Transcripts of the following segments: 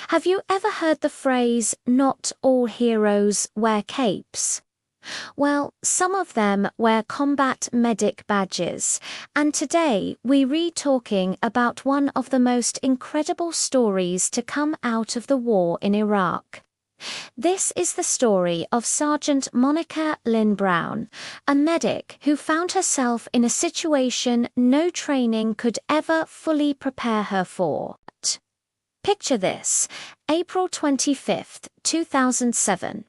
Have you ever heard the phrase, "not all heroes wear capes"? Well, some of them wear combat medic badges, and today we re-talking about one of the most incredible stories to come out of the war in Iraq. This is the story of Sergeant Monica Lynn Brown, a medic who found herself in a situation no training could ever fully prepare her for. Picture this, April 25th, 2007.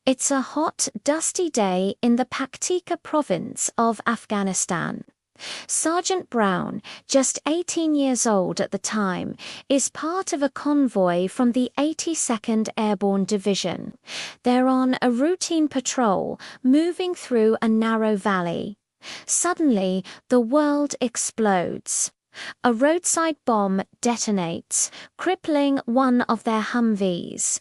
It's a hot, dusty day in the Paktika province of Afghanistan. Sergeant Brown, just 18 years old at the time, is part of a convoy from the 82nd Airborne Division. They're on a routine patrol, moving through a narrow valley. Suddenly, the world explodes. A roadside bomb detonates, crippling one of their Humvees.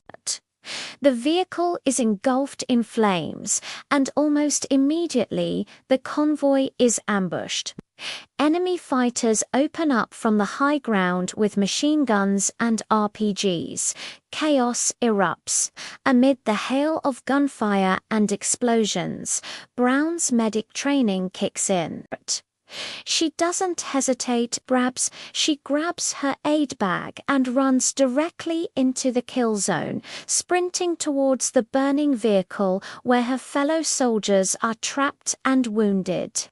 The vehicle is engulfed in flames, and almost immediately the convoy is ambushed. Enemy fighters open up from the high ground with machine guns and RPGs. Chaos erupts. Amid the hail of gunfire and explosions, Brown's medic training kicks in. She doesn't hesitate, she grabs her aid bag and runs directly into the kill zone, sprinting towards the burning vehicle where her fellow soldiers are trapped and wounded.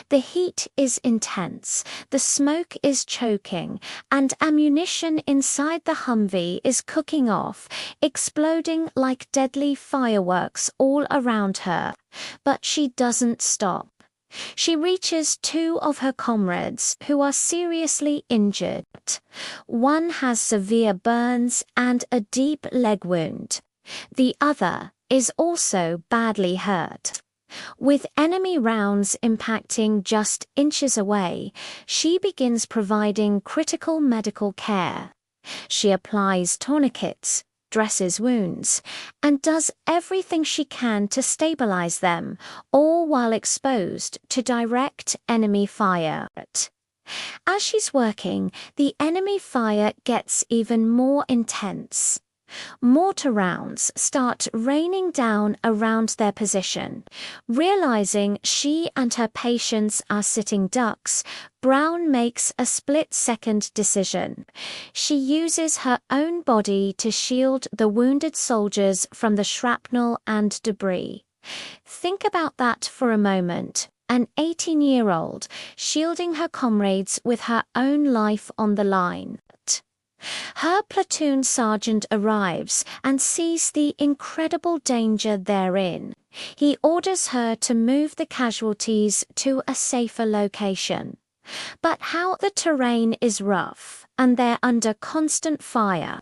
The heat is intense, the smoke is choking, and ammunition inside the Humvee is cooking off, exploding like deadly fireworks all around her. But she doesn't stop. She reaches two of her comrades who are seriously injured. One has severe burns and a deep leg wound. The other is also badly hurt. With enemy rounds impacting just inches away, she begins providing critical medical care. She applies tourniquets, dresses wounds, and does everything she can to stabilize them, all while exposed to direct enemy fire. As she's working, the enemy fire gets even more intense. Mortar rounds start raining down around their position. Realizing she and her patients are sitting ducks, Brown makes a split-second decision. She uses her own body to shield the wounded soldiers from the shrapnel and debris. Think about that for a moment. An 18-year-old shielding her comrades with her own life on the line. Her platoon sergeant arrives and sees the incredible danger they're in. He orders her to move the casualties to a safer location. But how the terrain is rough, and they're under constant fire.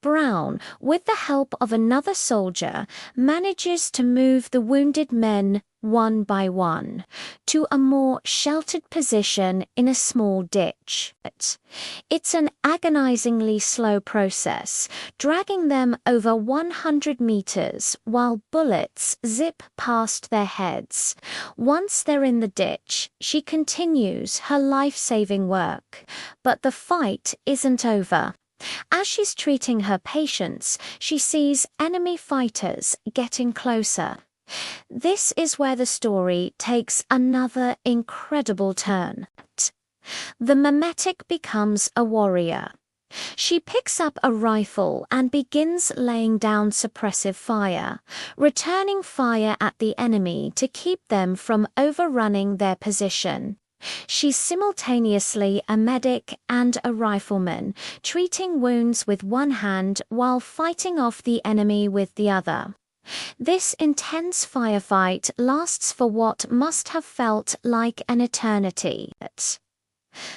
Brown, with the help of another soldier, manages to move the wounded men one by one to a more sheltered position in a small ditch. It's an agonizingly slow process, dragging them over 100 meters while bullets zip past their heads. Once they're in the ditch, she continues her life-saving work. But the fight isn't over. As she's treating her patients, she sees enemy fighters getting closer. This is where the story takes another incredible turn. The memetic becomes a warrior. She picks up a rifle and begins laying down suppressive fire, returning fire at the enemy to keep them from overrunning their position. She's simultaneously a medic and a rifleman, treating wounds with one hand while fighting off the enemy with the other. This intense firefight lasts for what must have felt like an eternity.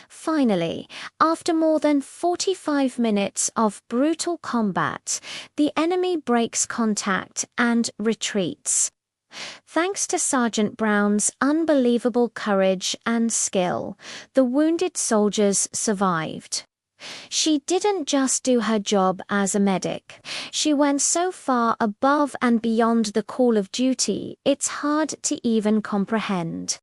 Finally, after more than 45 minutes of brutal combat, the enemy breaks contact and retreats. Thanks to Sergeant Brown's unbelievable courage and skill, the wounded soldiers survived. She didn't just do her job as a medic. She went so far above and beyond the call of duty, it's hard to even comprehend.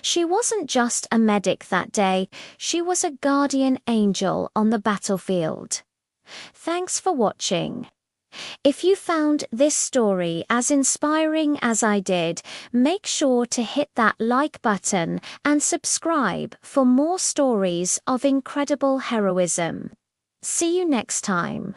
She wasn't just a medic that day, she was a guardian angel on the battlefield. Thanks for watching. If you found this story as inspiring as I did, make sure to hit that like button and subscribe for more stories of incredible heroism. See you next time.